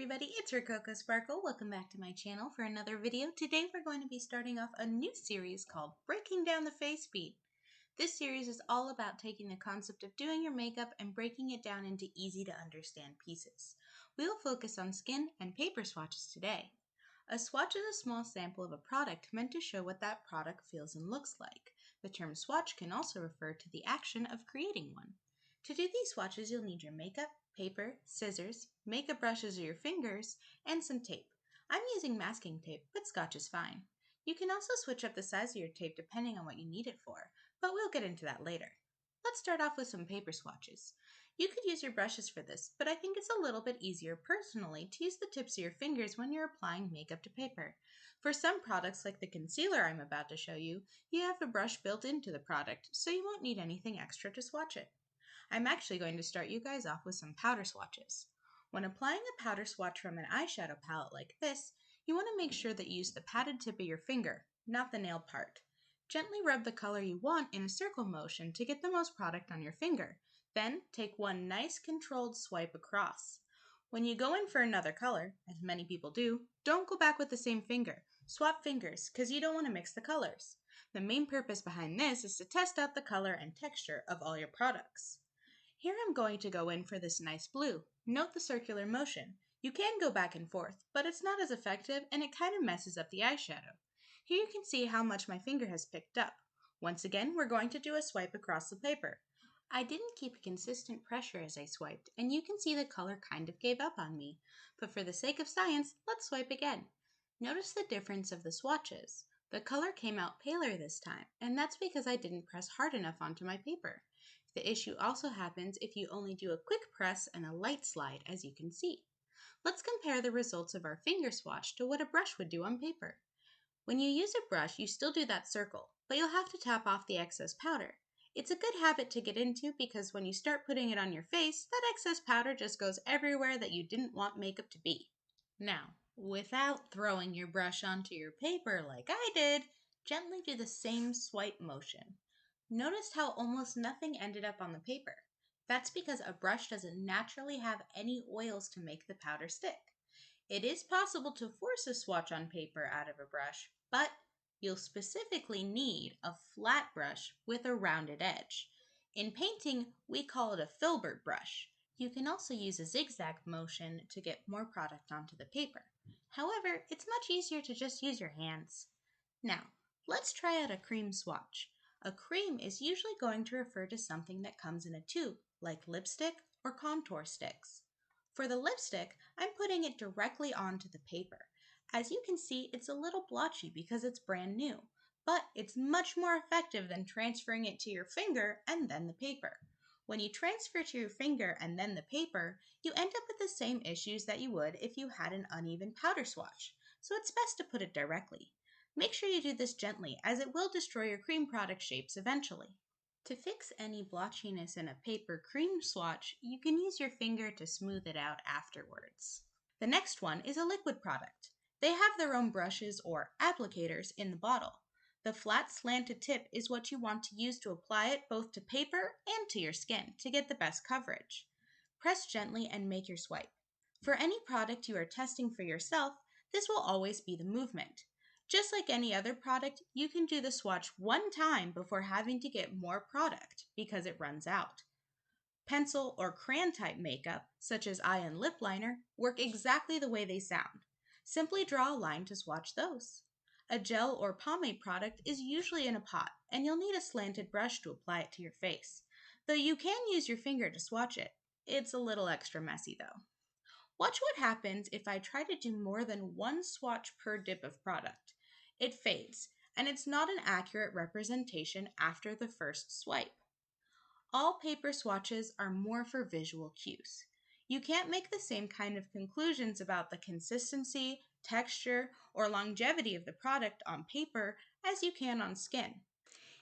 everybody, it's Rococo Sparkle. Welcome back to my channel for another video. Today we're going to be starting off a new series called Breaking Down the Face Beat. This series is all about taking the concept of doing your makeup and breaking it down into easy to understand pieces. We will focus on skin and paper swatches today. A swatch is a small sample of a product meant to show what that product feels and looks like. The term swatch can also refer to the action of creating one. To do these swatches, you'll need your makeup, paper, scissors, makeup brushes or your fingers, and some tape. I'm using masking tape, but Scotch is fine. You can also switch up the size of your tape depending on what you need it for, but we'll get into that later. Let's start off with some paper swatches. You could use your brushes for this, but I think it's a little bit easier personally to use the tips of your fingers when you're applying makeup to paper. For some products like the concealer I'm about to show you, you have a brush built into the product, so you won't need anything extra to swatch it. I'm actually going to start you guys off with some powder swatches. When applying a powder swatch from an eyeshadow palette like this, you want to make sure that you use the padded tip of your finger, not the nail part. Gently rub the color you want in a circle motion to get the most product on your finger. Then take one nice controlled swipe across. When you go in for another color, as many people do, don't go back with the same finger. Swap fingers, because you don't want to mix the colors. The main purpose behind this is to test out the color and texture of all your products. Here I'm going to go in for this nice blue. Note the circular motion. You can go back and forth, but it's not as effective and it kind of messes up the eyeshadow. Here you can see how much my finger has picked up. Once again, we're going to do a swipe across the paper. I didn't keep consistent pressure as I swiped, and you can see the color kind of gave up on me. But for the sake of science, let's swipe again. Notice the difference of the swatches. The color came out paler this time, and that's because I didn't press hard enough onto my paper. The issue also happens if you only do a quick press and a light slide, as you can see. Let's compare the results of our finger swatch to what a brush would do on paper. When you use a brush, you still do that circle, but you'll have to tap off the excess powder. It's a good habit to get into because when you start putting it on your face, that excess powder just goes everywhere that you didn't want makeup to be. Now, without throwing your brush onto your paper like I did, gently do the same swipe motion. Notice how almost nothing ended up on the paper. That's because a brush doesn't naturally have any oils to make the powder stick. It is possible to force a swatch on paper out of a brush, but you'll specifically need a flat brush with a rounded edge. In painting, we call it a filbert brush. You can also use a zigzag motion to get more product onto the paper. However, it's much easier to just use your hands. Now, let's try out a cream swatch. A cream is usually going to refer to something that comes in a tube, like lipstick or contour sticks. For the lipstick, I'm putting it directly onto the paper. As you can see, it's a little blotchy because it's brand new, but it's much more effective than transferring it to your finger and then the paper. When you transfer to your finger and then the paper, you end up with the same issues that you would if you had an uneven powder swatch, so it's best to put it directly. Make sure you do this gently, as it will destroy your cream product shapes eventually. To fix any blotchiness in a paper cream swatch, you can use your finger to smooth it out afterwards. The next one is a liquid product. They have their own brushes or applicators in the bottle. The flat slanted tip is what you want to use to apply it both to paper and to your skin to get the best coverage. Press gently and make your swipe. For any product you are testing for yourself, this will always be the movement. Just like any other product, you can do the swatch one time before having to get more product because it runs out. Pencil or crayon type makeup, such as eye and lip liner, work exactly the way they sound. Simply draw a line to swatch those. A gel or pomade product is usually in a pot, and you'll need a slanted brush to apply it to your face. Though you can use your finger to swatch it. It's a little extra messy though. Watch what happens if I try to do more than one swatch per dip of product. It fades, and it's not an accurate representation after the first swipe. All paper swatches are more for visual cues. You can't make the same kind of conclusions about the consistency, texture, or longevity of the product on paper as you can on skin.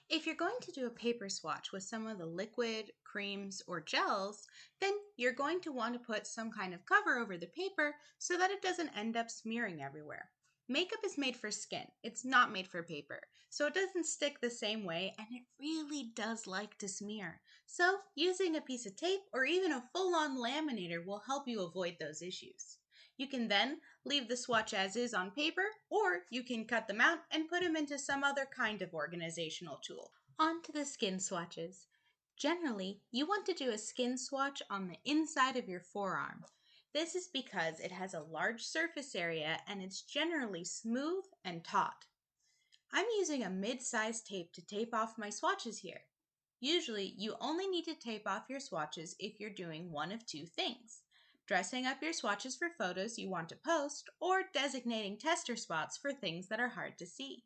If you're going to do a paper swatch with some of the liquid, creams, or gels, then you're going to want to put some kind of cover over the paper so that it doesn't end up smearing everywhere. Makeup is made for skin, it's not made for paper, so it doesn't stick the same way and it really does like to smear. So using a piece of tape or even a full-on laminator will help you avoid those issues. You can then leave the swatch as is on paper, or you can cut them out and put them into some other kind of organizational tool. On to the skin swatches. Generally, you want to do a skin swatch on the inside of your forearm. This is because it has a large surface area and it's generally smooth and taut. I'm using a mid-sized tape to tape off my swatches here. Usually, you only need to tape off your swatches if you're doing one of two things: dressing up your swatches for photos you want to post, or designating tester spots for things that are hard to see.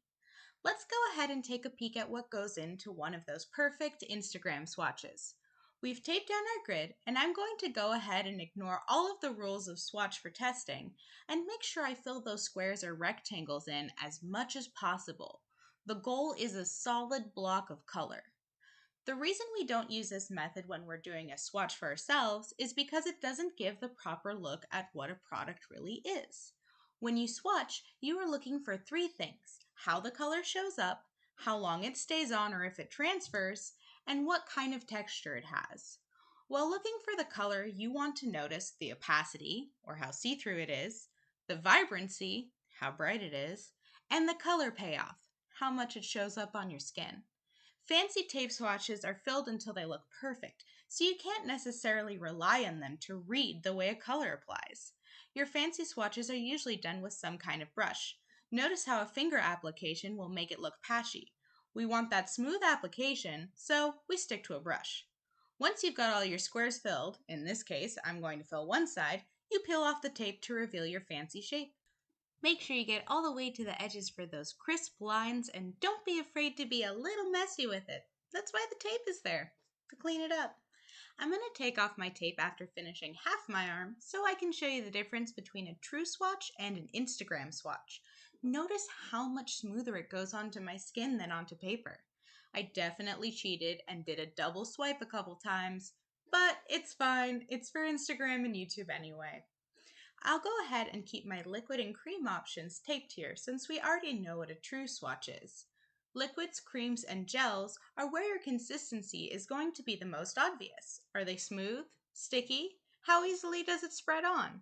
Let's go ahead and take a peek at what goes into one of those perfect Instagram swatches. We've taped down our grid, and I'm going to go ahead and ignore all of the rules of swatch for testing and make sure I fill those squares or rectangles in as much as possible. The goal is a solid block of color. The reason we don't use this method when we're doing a swatch for ourselves is because it doesn't give the proper look at what a product really is. When you swatch, you are looking for three things: how the color shows up, how long it stays on or if it transfers, and what kind of texture it has. While looking for the color, you want to notice the opacity, or how see-through it is, the vibrancy, how bright it is, and the color payoff, how much it shows up on your skin. Fancy tape swatches are filled until they look perfect, so you can't necessarily rely on them to read the way a color applies. Your fancy swatches are usually done with some kind of brush. Notice how a finger application will make it look patchy. We want that smooth application, so we stick to a brush. Once you've got all your squares filled, in this case I'm going to fill one side, you peel off the tape to reveal your fancy shape. Make sure you get all the way to the edges for those crisp lines, and don't be afraid to be a little messy with it. That's why the tape is there, to clean it up. I'm going to take off my tape after finishing half my arm so I can show you the difference between a true swatch and an Instagram swatch. Notice how much smoother it goes onto my skin than onto paper. I definitely cheated and did a double swipe a couple times, but it's fine. It's for Instagram and YouTube anyway. I'll go ahead and keep my liquid and cream options taped here since we already know what a true swatch is. Liquids, creams, and gels are where your consistency is going to be the most obvious. Are they smooth? Sticky? How easily does it spread on?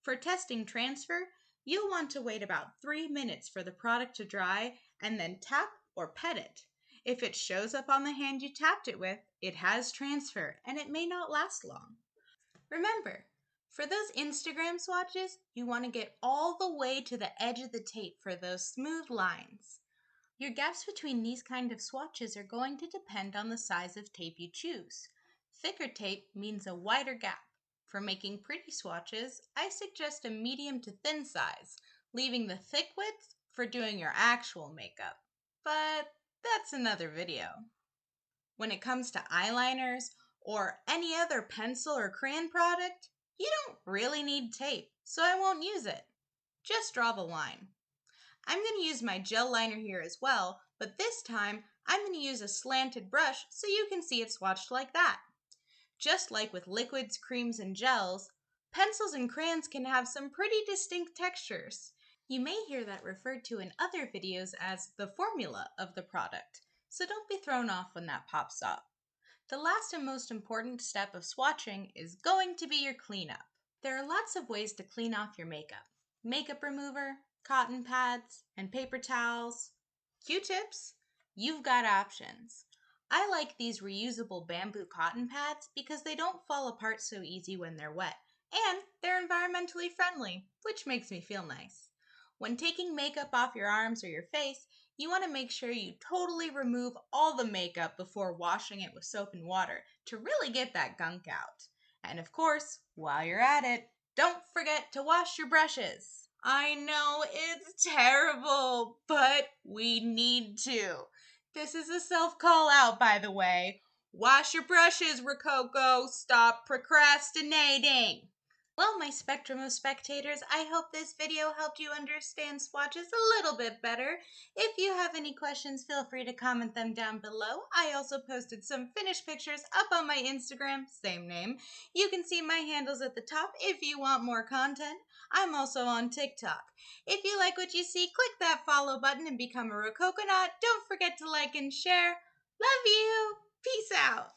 For testing transfer, you'll want to wait about 3 minutes for the product to dry and then tap or pet it. If it shows up on the hand you tapped it with, it has transfer and it may not last long. Remember, for those Instagram swatches, you want to get all the way to the edge of the tape for those smooth lines. Your gaps between these kind of swatches are going to depend on the size of tape you choose. Thicker tape means a wider gap. For making pretty swatches, I suggest a medium to thin size, leaving the thick width for doing your actual makeup. But that's another video. When it comes to eyeliners or any other pencil or crayon product, you don't really need tape, so I won't use it. Just draw the line. I'm going to use my gel liner here as well, but this time I'm going to use a slanted brush so you can see it swatched like that. Just like with liquids, creams, and gels, pencils and crayons can have some pretty distinct textures. You may hear that referred to in other videos as the formula of the product, so don't be thrown off when that pops up. The last and most important step of swatching is going to be your cleanup. There are lots of ways to clean off your makeup: makeup remover, cotton pads, and paper towels, Q-tips. You've got options. I like these reusable bamboo cotton pads because they don't fall apart so easy when they're wet, and they're environmentally friendly, which makes me feel nice. When taking makeup off your arms or your face, you want to make sure you totally remove all the makeup before washing it with soap and water to really get that gunk out. And of course, while you're at it, don't forget to wash your brushes. I know it's terrible, but we need to. This is a self-call out, by the way. Wash your brushes, Rococo. Stop procrastinating. Well, my spectrum of spectators, I hope this video helped you understand swatches a little bit better. If you have any questions, feel free to comment them down below. I also posted some finished pictures up on my Instagram, same name. You can see my handles at the top if you want more content. I'm also on TikTok. If you like what you see, click that follow button and become a Rococonut. Don't forget to like and share. Love you. Peace out.